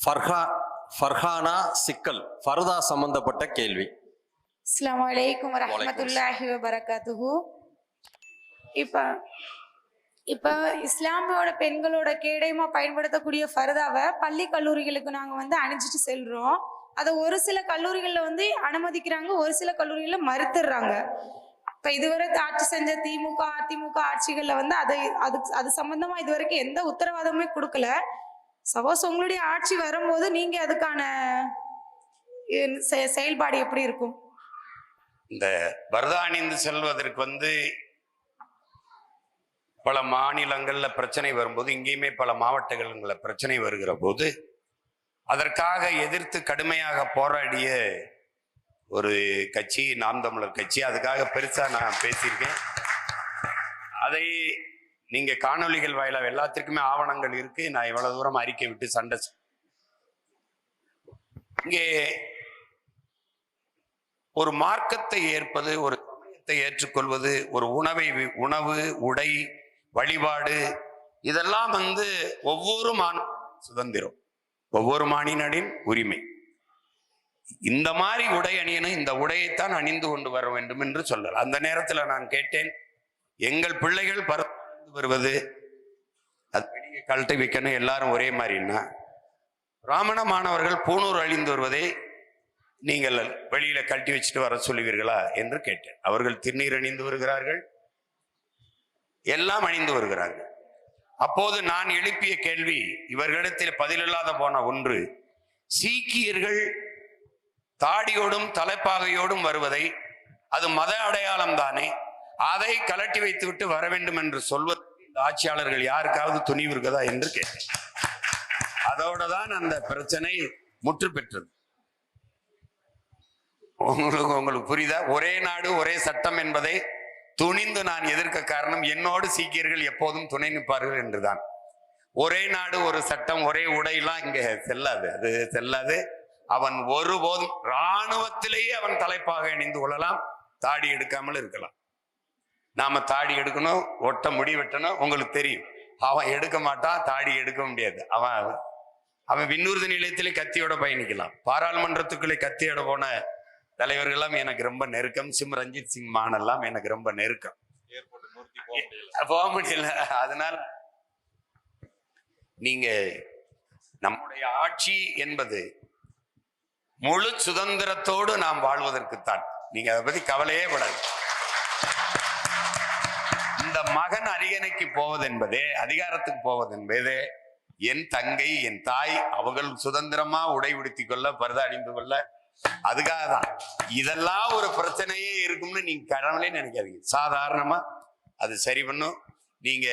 ஃபர்ஹானா சிக்கல் ஃபர்தா சம்பந்தப்பட்ட கேள்வி. அஸ்ஸலாமு அலைக்கும் வரஹ்மத்துல்லாஹி வபரகாத்துஹு. இப்ப இஸ்லாமியோட பெண்களோட கேடயமா பயன்படுத்தக்கூடிய ஃபர்தாவை பள்ளி கல்லூரிகளுக்கு நாங்க அணிஞ்சிட்டு செல்றோம். அதை ஒரு சில கல்லூரிகள்ல அனுமதிக்கிறாங்க, ஒரு சில கல்லூரிகள்ல மறுத்துடுறாங்க. இப்ப இதுவரை ஆட்சி செஞ்ச திமுக அதிமுக ஆட்சிகள்ல அது சம்பந்தமா இதுவரைக்கும் எந்த உத்தரவாதமுமே கொடுக்கல. சப்போஸ் உங்களுடைய ஆட்சி வரும்போது நீங்க அதுக்கான செயல்பாடு எப்படி இருக்கும்? இந்த பர்தா அணிந்து செல்வதற்கு பல மாநிலங்கள்ல பிரச்சனை வரும்போது, இங்கேயுமே பல மாவட்டங்கள்ல பிரச்சனை வருகிற போது அதற்காக எதிர்த்து கடுமையாக போராடிய ஒரு கட்சி நாம் தமிழர் கட்சி. அதுக்காக பெருசா நான் பேசியிருக்கேன். அதை நீங்க காணொலிகள் வாயிலாக எல்லாத்திற்குமே ஆவணங்கள் இருக்கு. நான் இவ்வளவு தூரம் அறிக்கை விட்டு சண்டை இங்கே ஒரு மார்க்கத்தை ஏற்பது, ஒரு சமயத்தை ஏற்றுக்கொள்வது, ஒரு உணவு உடை வழிபாடு இதெல்லாம் ஒவ்வொரு சுதந்திரம், ஒவ்வொரு மாநிலனின் உரிமை. இந்த மாதிரி உடை அணியணும், இந்த உடையைத்தான் அணிந்து கொண்டு வர வேண்டும் என்று சொல்லல. அந்த நேரத்தில் நான் கேட்டேன், எங்கள் பிள்ளைகள் வருவது அது வெளியே கழட்டி வைக்கணும் எல்லாரும் ஒரே மாதிரின்னா, பிராமண மாணவர்கள் பூணூர் அணிந்து வருவதை நீங்கள் வெளியில கழட்டி வச்சுட்டு வர சொல்லுவீர்களா என்று கேட்டேன். அவர்கள் திருநீர் அணிந்து வருகிறார்கள், எல்லாம் அணிந்து வருகிறார்கள். அப்போது நான் எழுப்பிய கேள்வி இவர்களிடத்தில் பதிலில்லாத போன ஒன்று, சீக்கியர்கள் தாடியோடும் தலைப்பாகையோடும் வருவதை அது மத அடையாளம் தானே, அதை கலட்டி வைத்து விட்டு வர வேண்டும் என்று சொல்வது இந்த ஆட்சியாளர்கள் யாருக்காவது துணிவு இருக்குதா என்று கேட்டேன். அதோட தான் அந்த பிரச்சனை முற்று பெற்றது. உங்களுக்கு புரியுதா? ஒரே நாடு ஒரே சட்டம் என்பதை துணிந்து நான் எதிர்க்க காரணம், என்னோடு சீக்கியர்கள் எப்போதும் துணை நிற்பார்கள் என்றுதான். ஒரே நாடு ஒரு சட்டம் ஒரே உடையெல்லாம் இங்க செல்லாது, அது செல்லாது. அவன் ஒருபோதும் இராணுவத்திலேயே அவன் தலைப்பாக அணிந்து கொள்ளலாம், தாடி எடுக்காமல் இருக்கலாம். நாம தாடி எடுக்கணும், ஒட்ட முடி வெட்டணும், உங்களுக்கு தெரியும். அவன் எடுக்க மாட்டான், தாடி எடுக்க முடியாது. அவன் விண்ணூர்தி நிலையத்திலே கத்தியோட பயணிக்கலாம். பாராளுமன்றத்துக்குள்ளே கத்தியோட போன தலைவர்கள்லாம் எனக்கு ரொம்ப நெருக்கம். ரஞ்சித் சிங் மான் எல்லாம் எனக்கு ரொம்ப நெருக்கம், போக முடியல. அதனால நீங்க நம்முடைய ஆட்சி என்பது முழு சுதந்திரத்தோடு நாம் வாழ்வதற்குத்தான். நீங்க அதை பத்தி கவலையே படாது. இந்த மகன் அரியணைக்கு போவது என்பதே, அதிகாரத்துக்கு போவது என்பதே, என் தங்கை என் தாய் அவர்கள் சுதந்திரமா உடை உடுத்திக் கொள்ள, பர்தா அணிந்து கொள்ள, அதுக்காக தான். இதெல்லாம் ஒரு பிரச்சனையே இருக்கும்னு நீங்க கடவுளே நினைக்காதீங்க. சாதாரணமா அது சரி பண்ணும். நீங்க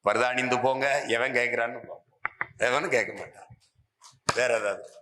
பர்தா அணிந்து போங்க, எவன் கேட்கிறான்னு போங்க, எவனும் கேட்க மாட்டான். வேற ஏதாவது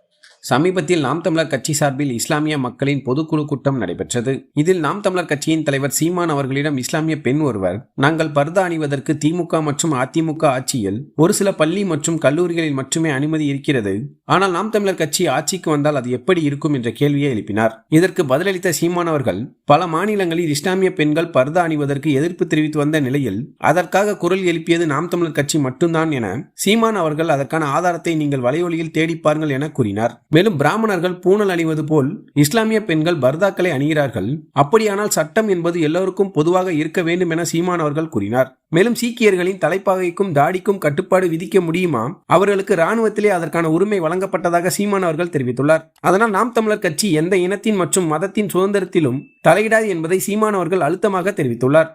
சமீபத்தில் நாம் தமிழர் கட்சி சார்பில் இஸ்லாமிய மக்களின் பொதுக்குழு கூட்டம் நடைபெற்றது. இதில் நாம் தமிழர் கட்சியின் தலைவர் சீமான் அவர்களிடம் இஸ்லாமிய பெண் ஒருவர், நாங்கள் பர்தா அணிவதற்கு திமுக மற்றும் அதிமுக ஆட்சியில் ஒரு சில பள்ளி மற்றும் கல்லூரிகளில் மட்டுமே அனுமதி இருக்கிறது, ஆனால் நாம் தமிழர் கட்சி ஆட்சிக்கு வந்தால் அது எப்படி இருக்கும் என்ற கேள்வியை எழுப்பினார். இதற்கு பதிலளித்த சீமான் அவர்கள், பல மாநிலங்களில் இஸ்லாமிய பெண்கள் பர்தா அணிவதற்கு எதிர்ப்பு தெரிவித்து வந்த நிலையில் அதற்காக குரல் எழுப்பியது நாம் தமிழர் கட்சி மட்டும்தான் என சீமான் அவர்கள் அதற்கான ஆதாரத்தை நீங்கள் வலையொலியில் தேடிப்பாருங்கள் என கூறினார். மேலும் பிராமணர்கள் பூணல் அணிவது போல் இஸ்லாமிய பெண்கள் பர்தாக்களை அணிகிறார்கள், அப்படியானால் சட்டம் என்பது எல்லோருக்கும் பொதுவாக இருக்க வேண்டும் என சீமான் அவர்கள் கூறினார். மேலும் சீக்கியர்களின் தலைப்பாகைக்கும் தாடிக்கும் கட்டுப்பாடு விதிக்க முடியுமா, அவர்களுக்கு இராணுவத்திலே அதற்கான உரிமை வழங்கப்பட்டதாக சீமான் அவர்கள் தெரிவித்துள்ளார். அதனால் நாம் தமிழர் கட்சி எந்த இனத்தின் மற்றும் மதத்தின் சுதந்திரத்திலும் தலையிடாது என்பதை சீமான் அவர்கள் அழுத்தமாக தெரிவித்துள்ளார்.